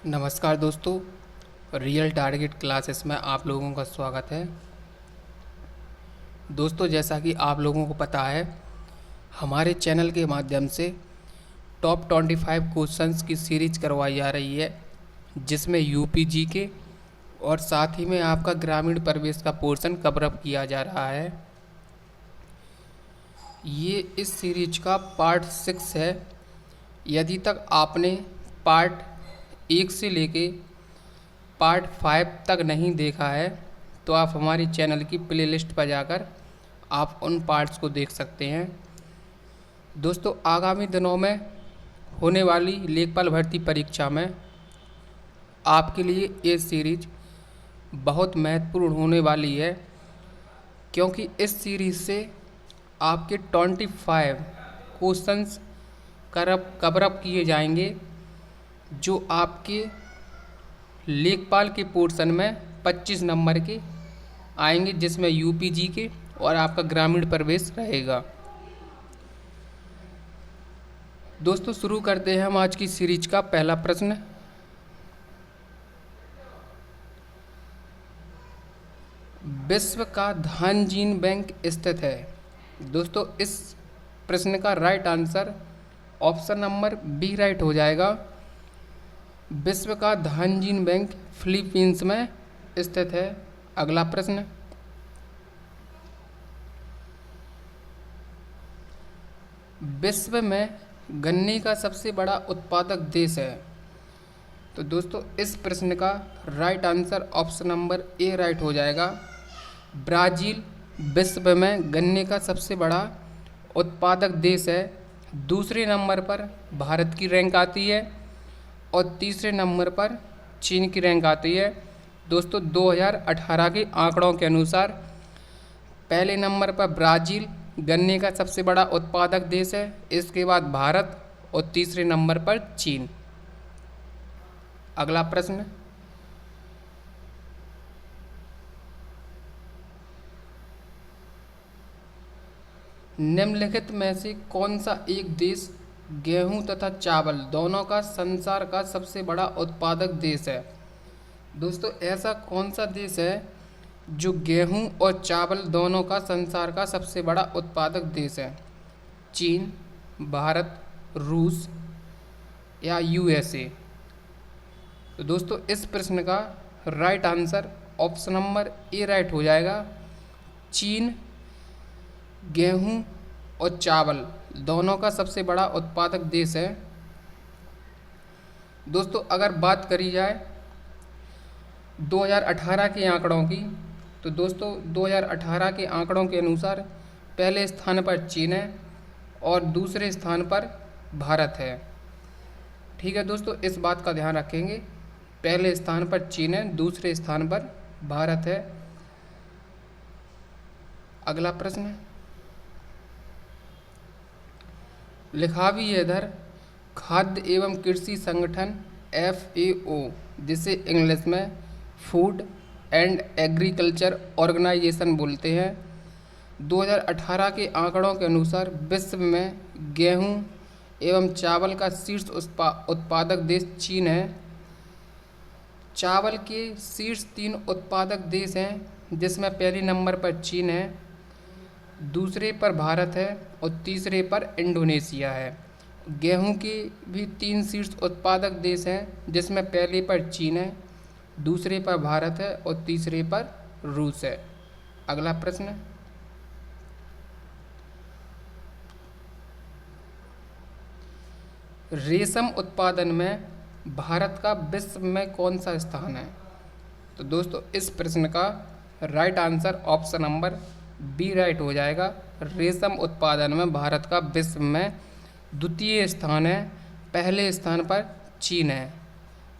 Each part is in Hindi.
नमस्कार दोस्तों, रियल टारगेट क्लासेस में आप लोगों का स्वागत है। दोस्तों, जैसा कि आप लोगों को पता है, हमारे चैनल के माध्यम से टॉप 25 क्वेश्चंस की सीरीज करवाई जा रही है, जिसमें यूपी जीके और साथ ही में आपका ग्रामीण परिवेश का पोर्शन कवर अप किया जा रहा है। ये इस सीरीज का पार्ट 6 है। यदि तक आपने पार्ट 1 से लेके पार्ट 5 तक नहीं देखा है तो आप हमारी चैनल की प्लेलिस्ट पर जाकर आप उन पार्ट्स को देख सकते हैं। दोस्तों, आगामी दिनों में होने वाली लेखपाल भर्ती परीक्षा में आपके लिए ये सीरीज बहुत महत्वपूर्ण होने वाली है, क्योंकि इस सीरीज से आपके 25 क्वेश्चंस कवर अप किए जाएंगे, जो आपके लेखपाल के पोर्शन में 25 नंबर के आएंगे, जिसमें यूपी जी के और आपका ग्रामीण प्रवेश रहेगा। दोस्तों, शुरू करते हैं हम आज की सीरीज का पहला प्रश्न। विश्व का धानजीन बैंक स्थित है। दोस्तों, इस प्रश्न का right answer option number B right हो जाएगा। विश्व का धानजीन बैंक फिलीपींस में स्थित है। अगला प्रश्न, विश्व में गन्ने का सबसे बड़ा उत्पादक देश है। तो दोस्तों, इस प्रश्न का right answer option number A right हो जाएगा। ब्राज़ील विश्व में गन्ने का सबसे बड़ा उत्पादक देश है। दूसरे नंबर पर भारत की रैंक आती है और तीसरे नंबर पर चीन की रैंक आती है। दोस्तों, 2018 के आंकड़ों के अनुसार पहले नंबर पर ब्राज़ील गन्ने का सबसे बड़ा उत्पादक देश है, इसके बाद भारत और तीसरे नंबर पर चीन। अगला प्रश्न, निम्नलिखित में से कौन सा एक देश गेहूं तथा चावल दोनों का संसार का सबसे बड़ा उत्पादक देश है। दोस्तों, ऐसा कौन सा देश है जो गेहूं और चावल दोनों का संसार का सबसे बड़ा उत्पादक देश है? चीन, भारत, रूस या यूएसए? तो दोस्तों, इस प्रश्न का right answer option number A right हो जाएगा। चीन गेहूं और चावल दोनों का सबसे बड़ा उत्पादक देश है। दोस्तों, अगर बात करी जाए 2018 के आंकड़ों की, तो दोस्तों 2018 के आंकड़ों के अनुसार पहले स्थान पर चीन है और दूसरे स्थान पर भारत है। ठीक है दोस्तों, इस बात का ध्यान रखेंगे। पहले स्थान पर चीन है, दूसरे स्थान पर भारत है। अगला प्रश्न, लिखावी इधर खाद्य एवं कृषि संगठन FAO, जिसे इंग्लिश में फूड एंड एग्रीकल्चर ऑर्गेनाइजेशन बोलते हैं, 2018 के आंकड़ों के अनुसार विश्व में गेहूं एवं चावल का शीर्ष उत्पादक देश चीन है। चावल के शीर्ष 3 उत्पादक देश हैं, जिसमें पहले नंबर पर चीन है, दूसरे पर भारत है और तीसरे पर इंडोनेशिया है। गेहूं के भी 3 शीर्ष उत्पादक देश हैं, जिसमें पहले पर चीन है, दूसरे पर भारत है और तीसरे पर रूस है। अगला प्रश्न, रेशम उत्पादन में भारत का विश्व में कौन सा स्थान है? तो दोस्तों, इस प्रश्न का right answer option number B right हो जाएगा। रेशम उत्पादन में भारत का विश्व में द्वितीय स्थान है, पहले स्थान पर चीन है।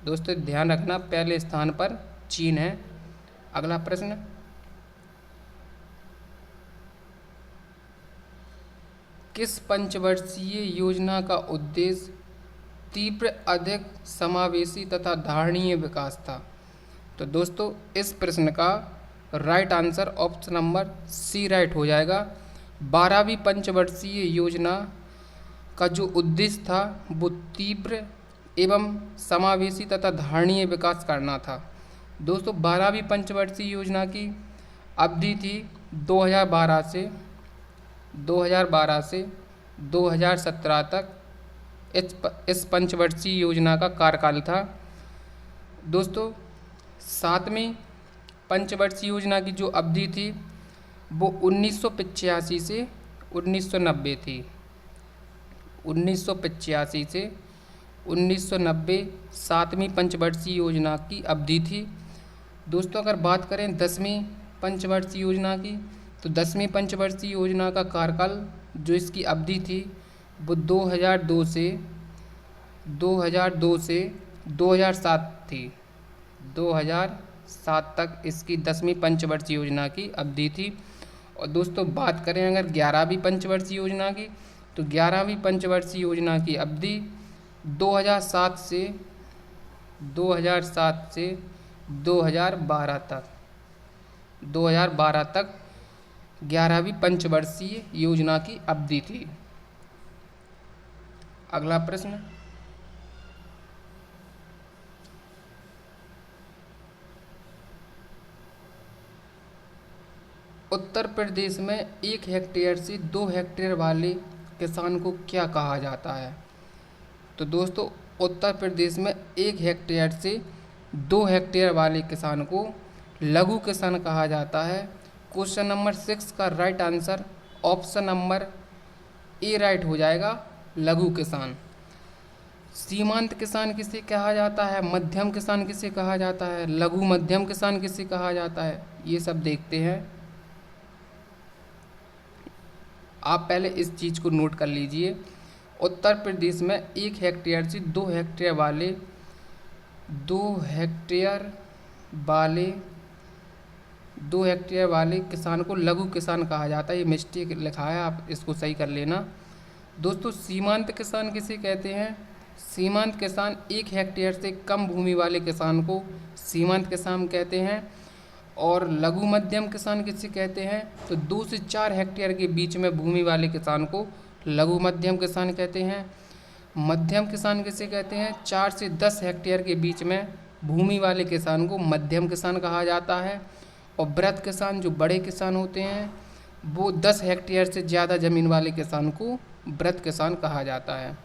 दोस्तों, ध्यान रखना, पहले स्थान पर चीन है। अगला प्रश्न, किस पंचवर्षीय योजना का उद्देश्य तीव्र, अधिक समावेशी तथा धारणीय विकास था? तो दोस्तों, इस प्रश्न का right answer option number C right हो जाएगा। 12वीं पंचवर्षीय योजना का जो उद्देश्य था वो तीव्र एवं समावेशी तथा धारणीय विकास करना था। दोस्तों 12वीं पंचवर्षीय योजना की अवधि थी 2012 से 2017 तक इस पंचवर्षीय योजना का कार्यकाल था। दोस्तों 7वीं पंचवर्षीय योजना की जो अवधि थी वो 1985 से 1990 थी। 1985 से 1990 7वीं पंचवर्षीय योजना की अवधि थी। दोस्तों अगर बात करें 10वीं पंचवर्षीय योजना की, तो 10वीं पंचवर्षीय योजना का कार्यकाल जो इसकी अवधि थी वो 2002 से 2007 थी। 2007 तक इसकी 10वीं पंचवर्षीय योजना की अवधि थी। और दोस्तों बात करें अगर 11वीं पंचवर्षीय योजना की, तो 11वीं पंचवर्षीय योजना की अवधि 2007 से 2012 तक 11वीं पंचवर्षीय योजना की अवधि थी। अगला प्रश्न, उत्तर प्रदेश में 1 हेक्टेयर से 2 हेक्टेयर वाले किसान को क्या कहा जाता है? तो दोस्तों उत्तर प्रदेश में 1 हेक्टेयर से 2 हेक्टेयर वाले किसान को लघु किसान कहा जाता है। क्वेश्चन नंबर 6 का right answer option number A right हो जाएगा, लघु किसान। सीमांत किसान किसे कहा जाता है? मध्यम किसान किसे कहा जाता है? लघु मध्यम किसान किसे कहा जाता है? ये सब देखते हैं। आप पहले इस चीज़ को नोट कर लीजिए। उत्तर प्रदेश में 1 हेक्टेयर से 2 हेक्टेयर वाले किसान को लघु किसान कहा जाता है। ये मिस्टेक लिखा है, आप इसको सही कर लेना। दोस्तों सीमांत किसान किसे कहते हैं? सीमांत किसान 1 हेक्टेयर से कम भूमि वाले किसान को सीमांत किसान कहते हैं। और लघु मध्यम किसान किसे कहते हैं? तो 2 से 4 हेक्टेयर के बीच में भूमि वाले किसान को लघु मध्यम किसान कहते हैं। मध्यम किसान किसे कहते हैं? 4 से 10 हेक्टेयर के बीच में भूमि वाले किसान को मध्यम किसान कहा जाता है। और वृहत किसान जो बड़े किसान होते हैं वो 10 हेक्टेयर से ज़्यादा ज़मीन वाले किसान को वृहत किसान कहा जाता है।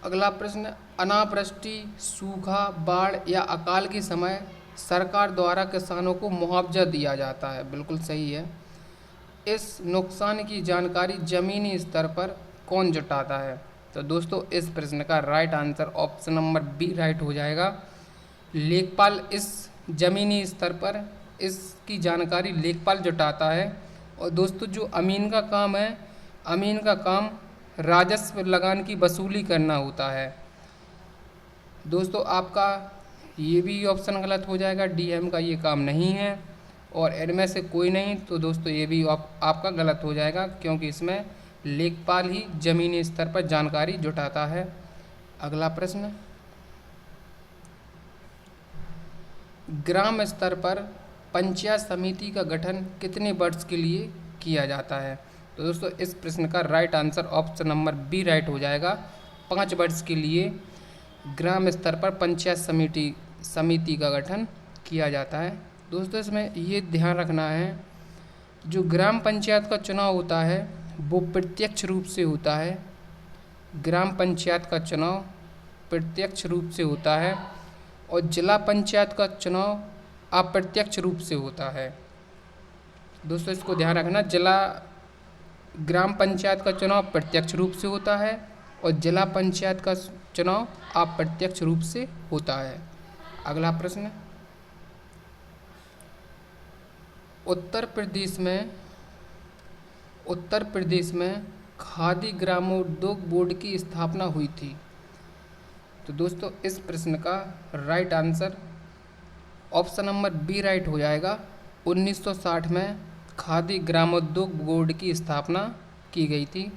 अगला प्रश्न, अनावृष्टि, सूखा, बाढ़ या अकाल के समय सरकार द्वारा किसानों को मुआवजा दिया जाता है। बिल्कुल सही है। इस नुकसान की जानकारी ज़मीनी स्तर पर कौन जुटाता है? तो दोस्तों इस प्रश्न का right answer option number B right हो जाएगा, लेखपाल। इस ज़मीनी स्तर पर इसकी जानकारी लेखपाल जुटाता है। और दोस्तों जो अमीन का काम है, अमीन का काम राजस्व लगान की वसूली करना होता है। दोस्तों आपका ये भी ऑप्शन गलत हो जाएगा, डीएम का ये काम नहीं है। और इनमें से कोई नहीं, तो दोस्तों ये भी आपका गलत हो जाएगा, क्योंकि इसमें लेखपाल ही ज़मीनी स्तर पर जानकारी जुटाता है। अगला प्रश्न, ग्राम स्तर पर पंचायत समिति का गठन कितने वर्ष के लिए किया जाता है? तो दोस्तों इस प्रश्न का right answer option number B right हो जाएगा, 5 वर्ष के लिए ग्राम स्तर पर पंचायत समिति का गठन किया जाता है। दोस्तों इसमें ये ध्यान रखना है, जो ग्राम पंचायत का चुनाव होता है वो प्रत्यक्ष रूप से होता है। ग्राम पंचायत का चुनाव प्रत्यक्ष रूप से होता है और जिला पंचायत का चुनाव अप्रत्यक्ष रूप से होता है। दोस्तों इसको ध्यान रखना, ग्राम पंचायत का चुनाव प्रत्यक्ष रूप से होता है और जिला पंचायत का चुनाव अप्रत्यक्ष रूप से होता है। अगला प्रश्न, उत्तर प्रदेश में खादी ग्रामोद्योग बोर्ड की स्थापना हुई थी। तो दोस्तों इस प्रश्न का right answer option number B right हो जाएगा, 1960 में खादी ग्रामोद्योग बोर्ड की स्थापना की गई थी।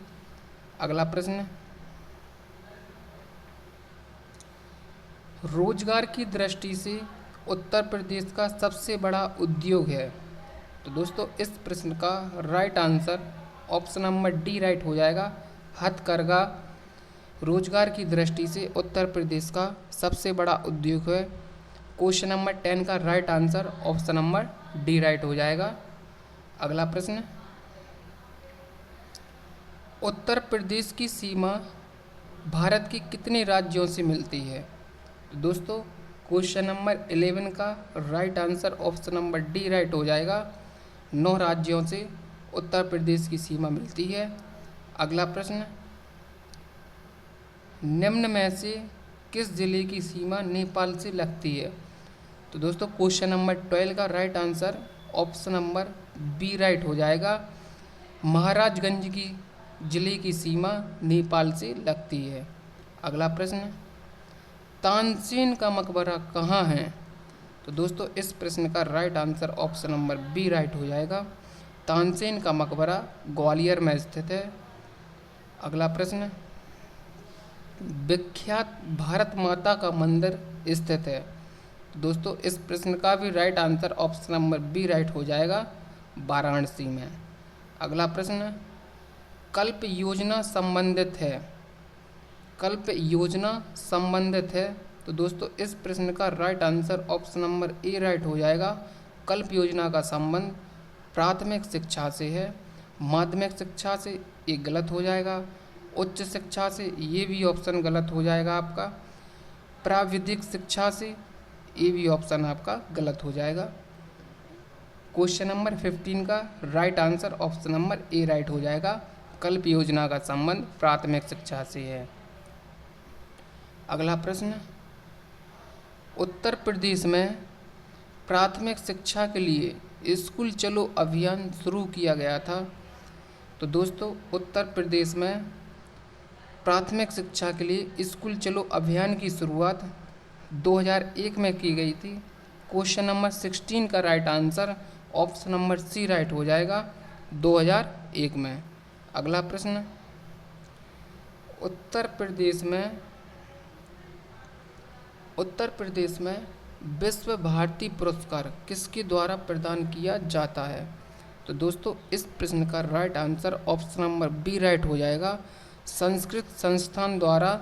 अगला प्रश्न, रोजगार की दृष्टि से उत्तर प्रदेश का सबसे बड़ा उद्योग है। तो दोस्तों इस प्रश्न का right answer option number D right हो जाएगा। हथकरघा रोजगार की दृष्टि से उत्तर प्रदेश का सबसे बड़ा उद्योग है। क्वेश्चन नंबर 10 का right answer option number D right हो जाएगा। अगला प्रश्न, उत्तर प्रदेश की सीमा भारत के कितने राज्यों से मिलती है? तो दोस्तों क्वेश्चन नंबर 11 का right answer option number D right हो जाएगा। 9 राज्यों से उत्तर प्रदेश की सीमा मिलती है। अगला प्रश्न, निम्न में से किस जिले की सीमा नेपाल से लगती है? तो दोस्तों क्वेश्चन नंबर 12 का right answer option number B right हो जाएगा। महाराजगंज की जिले की सीमा नेपाल से लगती है। अगला प्रश्न, तानसेन का मकबरा कहाँ है? तो दोस्तों इस प्रश्न का right answer option number B right हो जाएगा। तानसेन का मकबरा ग्वालियर में स्थित है। अगला प्रश्न, विख्यात भारत माता का मंदिर स्थित है। दोस्तों इस प्रश्न का भी right answer option number B right हो जाएगा, वाराणसी में। अगला प्रश्न, कल्प योजना संबंधित है। कल्प योजना संबंधित है। तो दोस्तों इस प्रश्न का right answer option number A right हो जाएगा। कल्प योजना का संबंध प्राथमिक शिक्षा से है। माध्यमिक शिक्षा से ये गलत हो जाएगा। उच्च शिक्षा से ये भी ऑप्शन गलत हो जाएगा आपका। प्राविधिक शिक्षा से ये भी ऑप्शन आपका गलत हो जाएगा। क्वेश्चन नंबर 15 का right answer option number A right हो जाएगा। कल्प योजना का संबंध प्राथमिक शिक्षा से है। अगला प्रश्न, उत्तर प्रदेश में प्राथमिक शिक्षा के लिए स्कूल चलो अभियान शुरू किया गया था। तो दोस्तों उत्तर प्रदेश में प्राथमिक शिक्षा के लिए स्कूल चलो अभियान की शुरुआत 2001 में की गई थी। क्वेश्चन नंबर 16 का right answer option number C right हो जाएगा, 2001 में। अगला प्रश्न, उत्तर प्रदेश में विश्व भारती पुरस्कार किसके द्वारा प्रदान किया जाता है? तो दोस्तों इस प्रश्न का right answer option number B right हो जाएगा। संस्कृत संस्थान द्वारा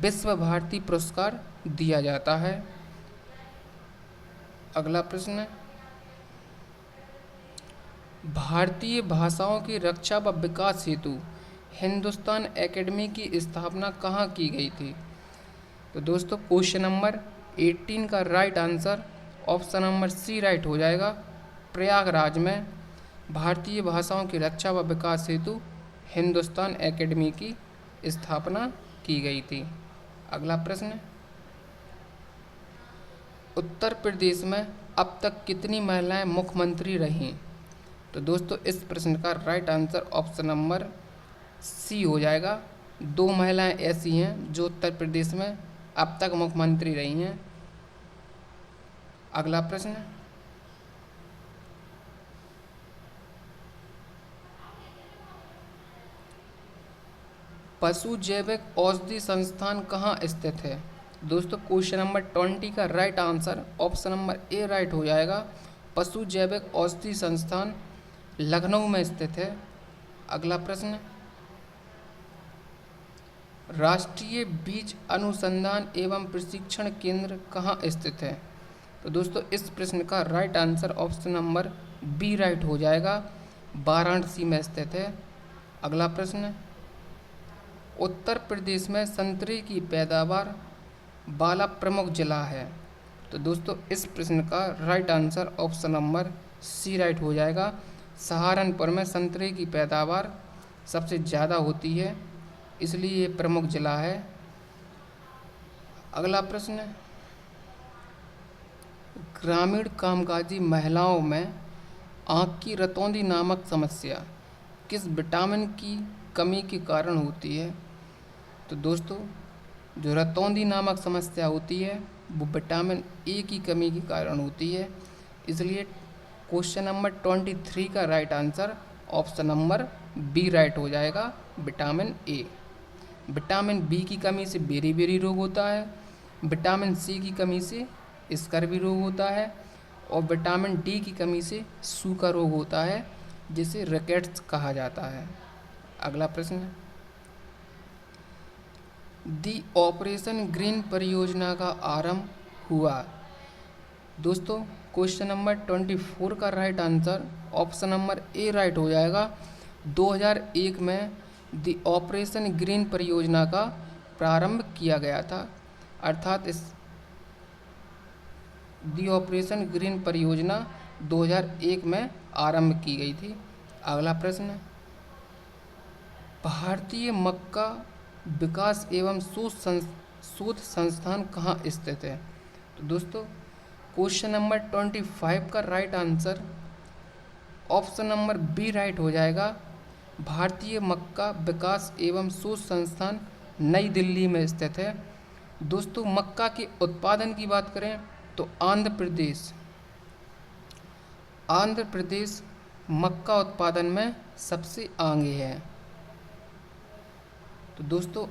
विश्व भारती पुरस्कार दिया जाता है। अगला प्रश्न, भारतीय भाषाओं की रक्षा व विकास हेतु हिंदुस्तान एकेडमी की स्थापना कहाँ की गई थी? तो दोस्तों क्वेश्चन नंबर 18 का right answer option number C right हो जाएगा। प्रयागराज में भारतीय भाषाओं की रक्षा व विकास हेतु हिंदुस्तान एकेडमी की स्थापना की गई थी। अगला प्रश्न, उत्तर प्रदेश में अब तक कितनी महिलाएं मुख्यमंत्री रहीं? तो दोस्तों इस प्रश्न का right answer option number C हो जाएगा। 2 महिलाएं ऐसी हैं जो उत्तर प्रदेश में अब तक मुख्यमंत्री रही हैं। अगला प्रश्न, पशु जैविक औषधि संस्थान कहाँ स्थित है? दोस्तों क्वेश्चन नंबर 20 का right answer option number A right हो जाएगा। पशु जैविक औषधि संस्थान लखनऊ में स्थित है। अगला प्रश्न, राष्ट्रीय बीज अनुसंधान एवं प्रशिक्षण केंद्र कहाँ स्थित है? तो दोस्तों इस प्रश्न का right answer option number B right हो जाएगा, वाराणसी में स्थित है। अगला प्रश्न, उत्तर प्रदेश में संतरे की पैदावार वाला प्रमुख जिला है। तो दोस्तों इस प्रश्न का right answer option number C right हो जाएगा। सहारनपुर में संतरे की पैदावार सबसे ज़्यादा होती है, इसलिए ये प्रमुख जिला है। अगला प्रश्न, ग्रामीण कामकाजी महिलाओं में आँख की रतौंधी नामक समस्या किस विटामिन की कमी के कारण होती है? तो दोस्तों जो रतौंधी नामक समस्या होती है वो विटामिन ए की कमी के कारण होती है, इसलिए क्वेश्चन नंबर 23 का right answer option number B right हो जाएगा, विटामिन ए। विटामिन बी की कमी से बेरी रोग होता है, विटामिन सी की कमी से स्कर्वी रोग होता है और विटामिन डी की कमी से सूखा रोग होता है। जिसे रैकेट्स कहा जाता है। अगला प्रश्न, दी ऑपरेशन ग्रीन परियोजना का आरंभ हुआ। दोस्तों क्वेश्चन नंबर 24 का right answer option number A right हो जाएगा। 2001 में दी ऑपरेशन ग्रीन परियोजना का प्रारंभ किया गया था, अर्थात इस दी ऑपरेशन ग्रीन परियोजना 2001 में आरंभ की गई थी। अगला प्रश्न, भारतीय मक्का विकास एवं शोध संस्थान कहाँ स्थित है। तो दोस्तों क्वेश्चन नंबर 25 का right answer option number B right हो जाएगा। भारतीय मक्का विकास एवं शोध संस्थान नई दिल्ली में स्थित है। दोस्तों मक्का के उत्पादन की बात करें तो आंध्र प्रदेश मक्का उत्पादन में सबसे आगे है। तो दोस्तों